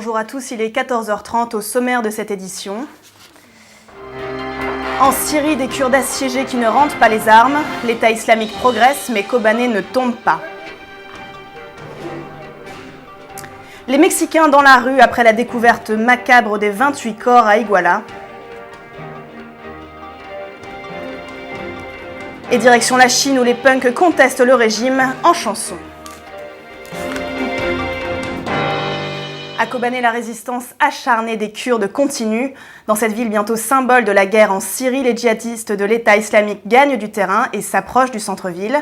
Bonjour à tous, il est 14h30 au sommaire de cette édition. En Syrie, des Kurdes assiégés qui ne rendent pas les armes. L'État islamique progresse, mais Kobané ne tombe pas. Les Mexicains dans la rue après la découverte macabre des 28 corps à Iguala. Et direction la Chine où les punks contestent le régime en chanson. À Kobané, la résistance acharnée des Kurdes continue. Dans cette ville bientôt symbole de la guerre en Syrie, les djihadistes de l'État islamique gagnent du terrain et s'approchent du centre-ville.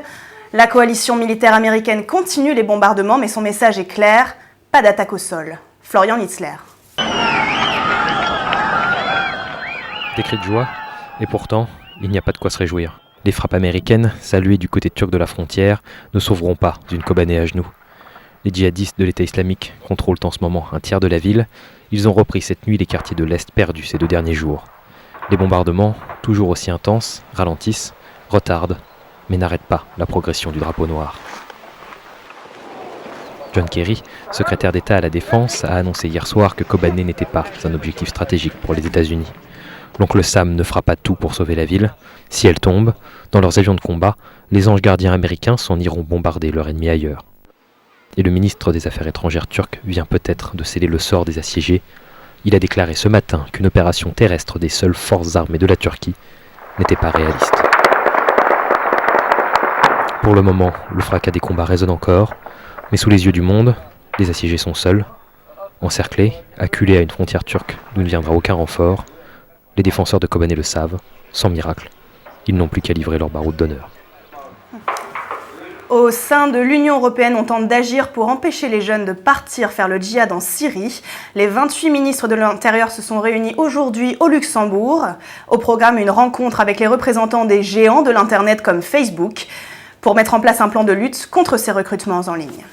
La coalition militaire américaine continue les bombardements, mais son message est clair, pas d'attaque au sol. Florian Nitzler. Des cris de joie, et pourtant, il n'y a pas de quoi se réjouir. Les frappes américaines, saluées du côté turc de la frontière, ne sauveront pas d'une Kobané à genoux. Les djihadistes de l'État islamique contrôlent en ce moment un tiers de la ville. Ils ont repris cette nuit les quartiers de l'Est perdus ces 2 derniers jours. Les bombardements, toujours aussi intenses, ralentissent, retardent, mais n'arrêtent pas la progression du drapeau noir. John Kerry, secrétaire d'État à la Défense, a annoncé hier soir que Kobané n'était pas un objectif stratégique pour les États-Unis. L'oncle Sam ne fera pas tout pour sauver la ville. Si elle tombe, dans leurs avions de combat, les anges gardiens américains s'en iront bombarder leur ennemi ailleurs. Et le ministre des Affaires étrangères turc vient peut-être de sceller le sort des assiégés. Il a déclaré ce matin qu'une opération terrestre des seules forces armées de la Turquie n'était pas réaliste. Pour le moment, le fracas des combats résonne encore, mais sous les yeux du monde, les assiégés sont seuls, encerclés, acculés à une frontière turque d'où ne viendra aucun renfort. Les défenseurs de Kobané le savent, sans miracle, ils n'ont plus qu'à livrer leur baroud d'honneur. Au sein de l'Union européenne, on tente d'agir pour empêcher les jeunes de partir faire le djihad en Syrie. Les 28 ministres de l'Intérieur se sont réunis aujourd'hui au Luxembourg. Au programme, une rencontre avec les représentants des géants de l'Internet comme Facebook pour mettre en place un plan de lutte contre ces recrutements en ligne.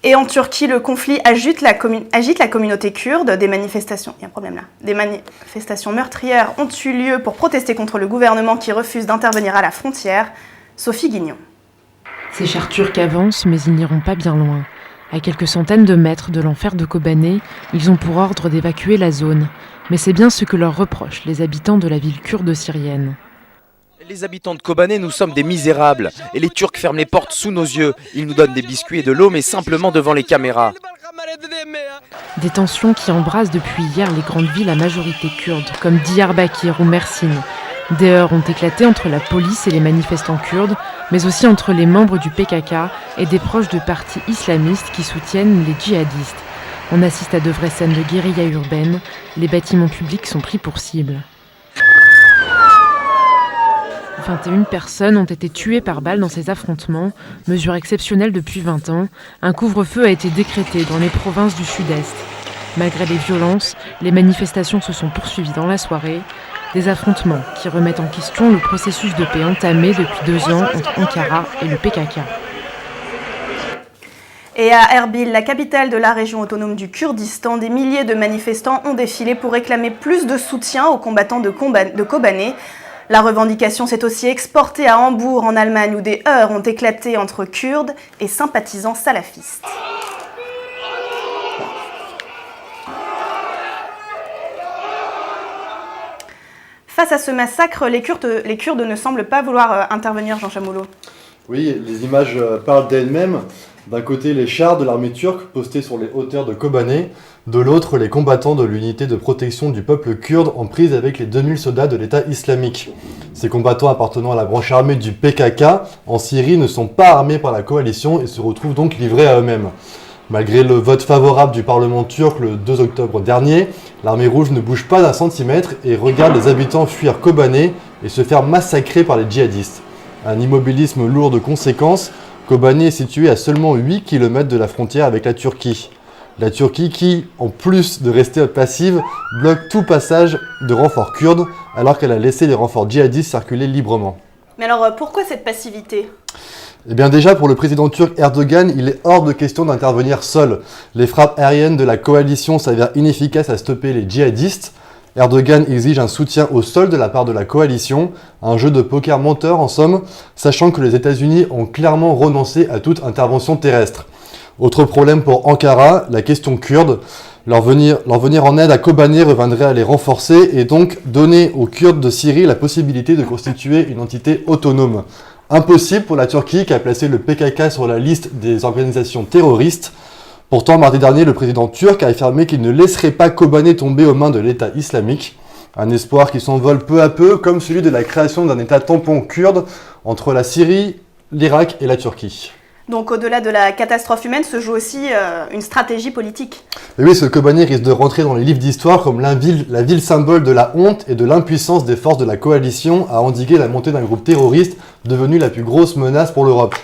Et en Turquie, le conflit agite la communauté kurde. Des manifestations meurtrières ont eu lieu pour protester contre le gouvernement qui refuse d'intervenir à la frontière. Sophie Guignon. Ces chars turcs avancent, mais ils n'iront pas bien loin. À quelques centaines de mètres de l'enfer de Kobané, ils ont pour ordre d'évacuer la zone. Mais c'est bien ce que leur reprochent les habitants de la ville kurde syrienne. Les habitants de Kobané, nous sommes des misérables. Et les Turcs ferment les portes sous nos yeux. Ils nous donnent des biscuits et de l'eau, mais simplement devant les caméras. Des tensions qui embrassent depuis hier les grandes villes à majorité kurde, comme Diyarbakir ou Mersin. Des heurts ont éclaté entre la police et les manifestants kurdes, mais aussi entre les membres du PKK et des proches de partis islamistes qui soutiennent les djihadistes. On assiste à de vraies scènes de guérilla urbaine. Les bâtiments publics sont pris pour cible. 21 personnes ont été tuées par balle dans ces affrontements, mesure exceptionnelle depuis 20 ans. Un couvre-feu a été décrété dans les provinces du sud-est. Malgré les violences, les manifestations se sont poursuivies dans la soirée. Des affrontements qui remettent en question le processus de paix entamé depuis 2 ans entre Ankara et le PKK. Et à Erbil, la capitale de la région autonome du Kurdistan, des milliers de manifestants ont défilé pour réclamer plus de soutien aux combattants de Kobané. La revendication s'est aussi exportée à Hambourg, en Allemagne, où des heurts ont éclaté entre Kurdes et sympathisants salafistes. Face à ce massacre, les Kurdes ne semblent pas vouloir intervenir, Jean Chamoulot. Oui, les images parlent d'elles-mêmes. D'un côté, les chars de l'armée turque postés sur les hauteurs de Kobané. De l'autre, les combattants de l'unité de protection du peuple kurde en prise avec les 2000 soldats de l'État islamique. Ces combattants appartenant à la branche armée du PKK en Syrie ne sont pas armés par la coalition et se retrouvent donc livrés à eux-mêmes. Malgré le vote favorable du Parlement turc le 2 octobre dernier, l'armée rouge ne bouge pas d'un centimètre et regarde les habitants fuir Kobané et se faire massacrer par les djihadistes. Un immobilisme lourd de conséquences. Kobané est situé à seulement 8 km de la frontière avec la Turquie. La Turquie qui, en plus de rester passive, bloque tout passage de renforts kurdes alors qu'elle a laissé les renforts djihadistes circuler librement. Mais alors pourquoi cette passivité ? Eh bien déjà, pour le président turc Erdogan, il est hors de question d'intervenir seul. Les frappes aériennes de la coalition s'avèrent inefficaces à stopper les djihadistes. Erdogan exige un soutien au sol de la part de la coalition, un jeu de poker menteur en somme, sachant que les États-Unis ont clairement renoncé à toute intervention terrestre. Autre problème pour Ankara, la question kurde. Leur venir en aide à Kobané reviendrait à les renforcer et donc donner aux Kurdes de Syrie la possibilité de constituer une entité autonome. Impossible pour la Turquie qui a placé le PKK sur la liste des organisations terroristes. Pourtant, mardi dernier, le président turc a affirmé qu'il ne laisserait pas Kobané tomber aux mains de l'État islamique. Un espoir qui s'envole peu à peu, comme celui de la création d'un État tampon kurde entre la Syrie, l'Irak et la Turquie. Donc au-delà de la catastrophe humaine se joue aussi une stratégie politique. Et oui, ce Kobané risque de rentrer dans les livres d'histoire comme la ville symbole de la honte et de l'impuissance des forces de la coalition à endiguer la montée d'un groupe terroriste devenu la plus grosse menace pour l'Europe.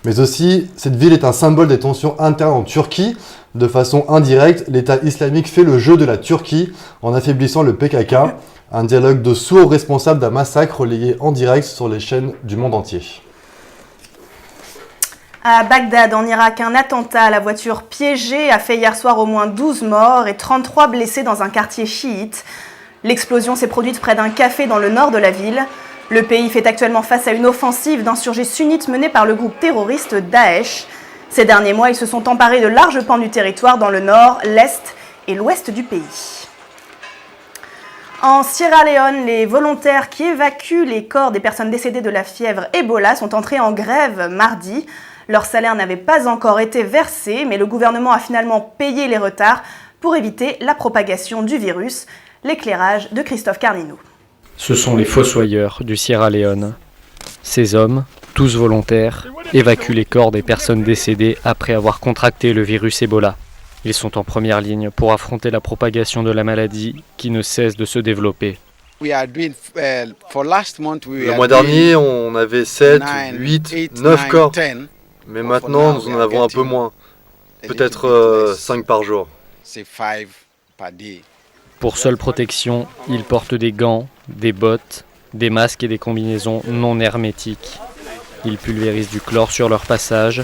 Mais aussi, cette ville est un symbole des tensions internes en Turquie. De façon indirecte, l'État islamique fait le jeu de la Turquie en affaiblissant le PKK, un dialogue de sourds responsables d'un massacre relayé en direct sur les chaînes du monde entier. À Bagdad, en Irak, un attentat à la voiture piégée a fait hier soir au moins 12 morts et 33 blessés dans un quartier chiite. L'explosion s'est produite près d'un café dans le nord de la ville. Le pays fait actuellement face à une offensive d'insurgés sunnites menée par le groupe terroriste Daesh. Ces derniers mois, ils se sont emparés de larges pans du territoire dans le nord, l'est et l'ouest du pays. En Sierra Leone, les volontaires qui évacuent les corps des personnes décédées de la fièvre Ebola sont entrés en grève mardi. Leur salaire n'avait pas encore été versé, mais le gouvernement a finalement payé les retards pour éviter la propagation du virus. L'éclairage de Christophe Carninou. Ce sont les fossoyeurs du Sierra Leone. Ces hommes, tous volontaires, évacuent les corps des personnes décédées après avoir contracté le virus Ebola. Ils sont en première ligne pour affronter la propagation de la maladie qui ne cesse de se développer. Le mois dernier, on avait 7, 8, 9 corps. Mais maintenant, nous en avons un peu moins. Peut-être 5 par jour. Pour seule protection, ils portent des gants, des bottes, des masques et des combinaisons non hermétiques. Ils pulvérisent du chlore sur leur passage,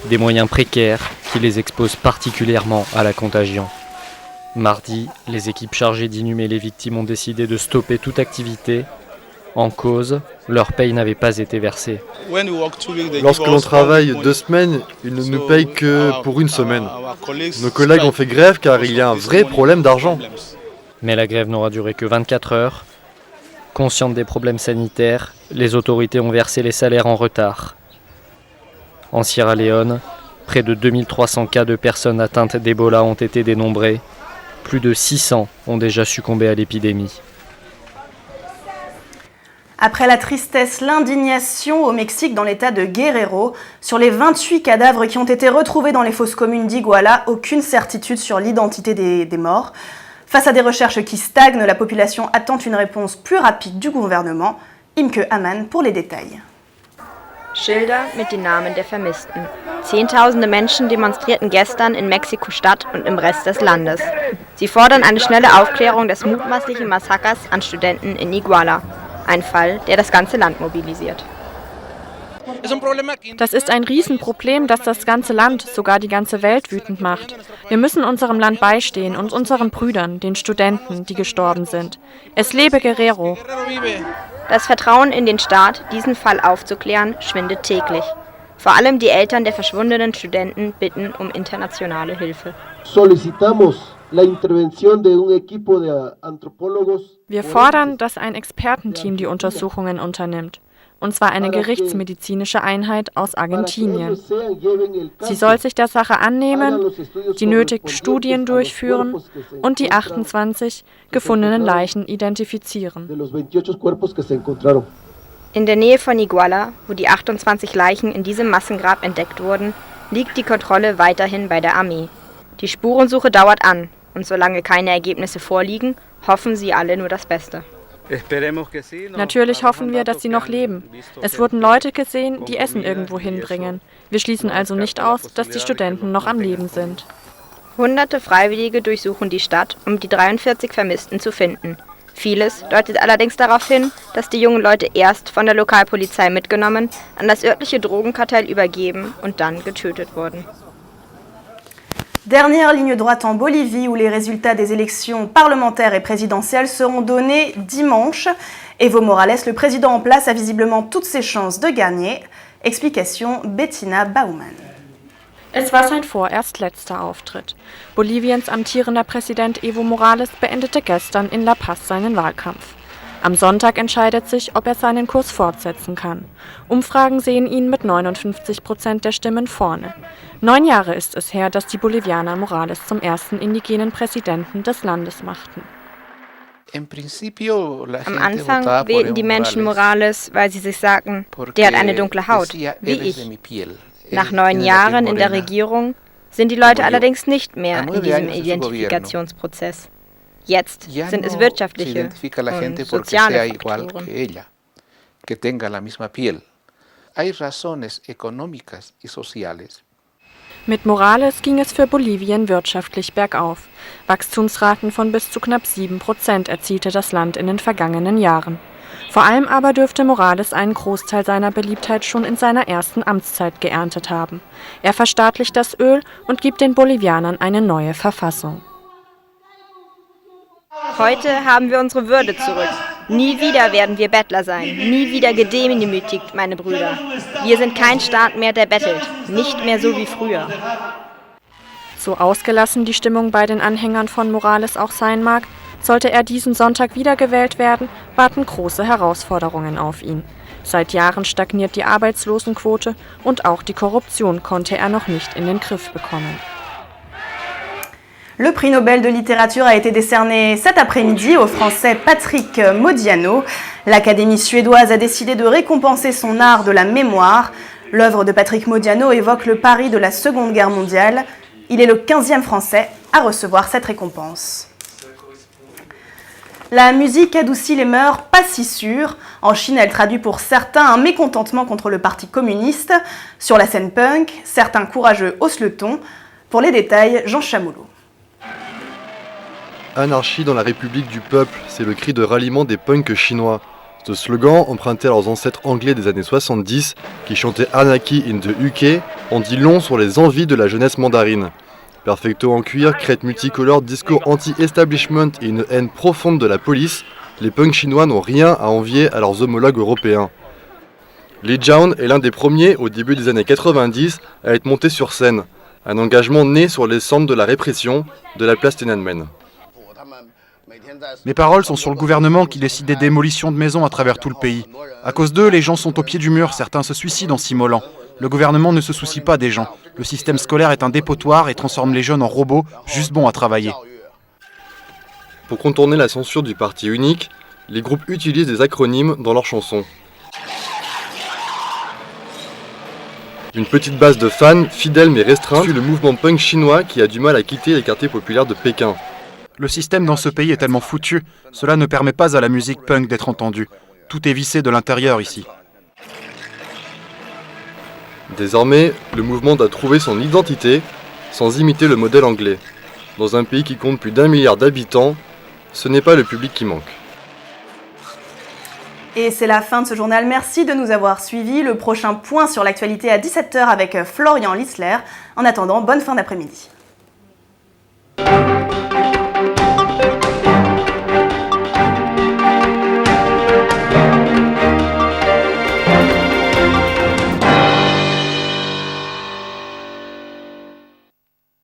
des moyens précaires qui les exposent particulièrement à la contagion. Mardi, les équipes chargées d'inhumer les victimes ont décidé de stopper toute activité. En cause, leur paye n'avait pas été versée. Lorsque l'on travaille 2 semaines, ils ne nous payent que pour 1 semaine. Nos collègues ont fait grève car il y a un vrai problème d'argent. Mais la grève n'aura duré que 24 heures. Conscientes des problèmes sanitaires, les autorités ont versé les salaires en retard. En Sierra Leone, près de 2300 cas de personnes atteintes d'Ebola ont été dénombrés. Plus de 600 ont déjà succombé à l'épidémie. Après la tristesse, l'indignation au Mexique dans l'état de Guerrero. Sur les 28 cadavres qui ont été retrouvés dans les fosses communes d'Iguala, aucune certitude sur l'identité des morts. Face à des recherches qui stagnent, la population attend une réponse plus rapide du gouvernement. Imke Amann pour les détails. Schilder mit den Namen der Vermissten. Zehntausende Menschen demonstrierten gestern in Mexiko-Stadt und im Rest des Landes. Sie fordern eine schnelle Aufklärung des mutmaßlichen Massakers an Studenten in Iguala. Ein Fall, der das ganze Land mobilisiert. Das ist ein Riesenproblem, das das ganze Land, sogar die ganze Welt wütend macht. Wir müssen unserem Land beistehen und unseren Brüdern, den Studenten, die gestorben sind. Es lebe Guerrero! Das Vertrauen in den Staat, diesen Fall aufzuklären, schwindet täglich. Vor allem die Eltern der verschwundenen Studenten bitten um internationale Hilfe. Wir fordern, dass ein Expertenteam die Untersuchungen unternimmt. Und zwar eine gerichtsmedizinische Einheit aus Argentinien. Sie soll sich der Sache annehmen, die nötigen Studien durchführen und die 28 gefundenen Leichen identifizieren. In der Nähe von Iguala, wo die 28 Leichen in diesem Massengrab entdeckt wurden, liegt die Kontrolle weiterhin bei der Armee. Die Spurensuche dauert an und solange keine Ergebnisse vorliegen, hoffen sie alle nur das Beste. Natürlich hoffen wir, dass sie noch leben. Es wurden Leute gesehen, die Essen irgendwo hinbringen. Wir schließen also nicht aus, dass die Studenten noch am Leben sind. Hunderte Freiwillige durchsuchen die Stadt, um die 43 Vermissten zu finden. Vieles deutet allerdings darauf hin, dass die jungen Leute erst von der Lokalpolizei mitgenommen, an das örtliche Drogenkartell übergeben und dann getötet wurden. Dernière ligne droite en Bolivie où les résultats des élections parlementaires et présidentielles seront donnés dimanche. Evo Morales, le président en place, a visiblement toutes ses chances de gagner. Explication Bettina Baumann. Es war sein vorerst letzter Auftritt. Boliviens amtierender Präsident Evo Morales beendete gestern in La Paz seinen Wahlkampf. Am Sonntag entscheidet sich, ob er seinen Kurs fortsetzen kann. Umfragen sehen ihn mit 59% der Stimmen vorne. 9 Jahre ist es her, dass die Bolivianer Morales zum ersten indigenen Präsidenten des Landes machten. Am Anfang wählten die Menschen Morales, weil sie sich sagten, der hat eine dunkle Haut, wie ich. Nach 9 Jahren in der Regierung sind die Leute allerdings nicht mehr in diesem Identifikationsprozess. Jetzt sind es wirtschaftliche und soziale Faktoren. Mit Morales ging es für Bolivien wirtschaftlich bergauf. Wachstumsraten von bis zu knapp 7% erzielte das Land in den vergangenen Jahren. Vor allem aber dürfte Morales einen Großteil seiner Beliebtheit schon in seiner ersten Amtszeit geerntet haben. Er verstaatlicht das Öl und gibt den Bolivianern eine neue Verfassung. Heute haben wir unsere Würde zurück. Nie wieder werden wir Bettler sein. Nie wieder gedemütigt, meine Brüder. Wir sind kein Staat mehr, der bettelt. Nicht mehr so wie früher. So ausgelassen die Stimmung bei den Anhängern von Morales auch sein mag, sollte er diesen Sonntag wiedergewählt werden, warten große Herausforderungen auf ihn. Seit Jahren stagniert die Arbeitslosenquote und auch die Korruption konnte er noch nicht in den Griff bekommen. Le prix Nobel de littérature a été décerné cet après-midi au Français Patrick Modiano. L'Académie suédoise a décidé de récompenser son art de la mémoire. L'œuvre de Patrick Modiano évoque le Paris de la Seconde Guerre mondiale. Il est le 15e Français à recevoir cette récompense. La musique adoucit les mœurs pas si sûres. En Chine, elle traduit pour certains un mécontentement contre le parti communiste. Sur la scène punk, certains courageux haussent le ton. Pour les détails, Jean Chamoulot. Anarchie dans la République du peuple, c'est le cri de ralliement des punks chinois. Ce slogan, emprunté à leurs ancêtres anglais des années 70, qui chantaient Anarchy in the UK, en dit long sur les envies de la jeunesse mandarine. Perfecto en cuir, crête multicolore, discours anti-establishment et une haine profonde de la police, les punks chinois n'ont rien à envier à leurs homologues européens. Li Jian est l'un des premiers, au début des années 90, à être monté sur scène. Un engagement né sur les cendres de la répression de la place Tiananmen. Mes paroles sont sur le gouvernement qui décide des démolitions de maisons à travers tout le pays. À cause d'eux, les gens sont au pied du mur, certains se suicident en s'immolant. Le gouvernement ne se soucie pas des gens. Le système scolaire est un dépotoir et transforme les jeunes en robots, juste bons à travailler. Pour contourner la censure du parti unique, les groupes utilisent des acronymes dans leurs chansons. Une petite base de fans, fidèles mais restreints, suit le mouvement punk chinois qui a du mal à quitter les quartiers populaires de Pékin. Le système dans ce pays est tellement foutu, cela ne permet pas à la musique punk d'être entendue. Tout est vissé de l'intérieur ici. Désormais, le mouvement doit trouver son identité sans imiter le modèle anglais. Dans un pays qui compte plus d'1 milliard d'habitants, ce n'est pas le public qui manque. Et c'est la fin de ce journal. Merci de nous avoir suivis. Le prochain point sur l'actualité à 17h avec Florian Lissler. En attendant, bonne fin d'après-midi.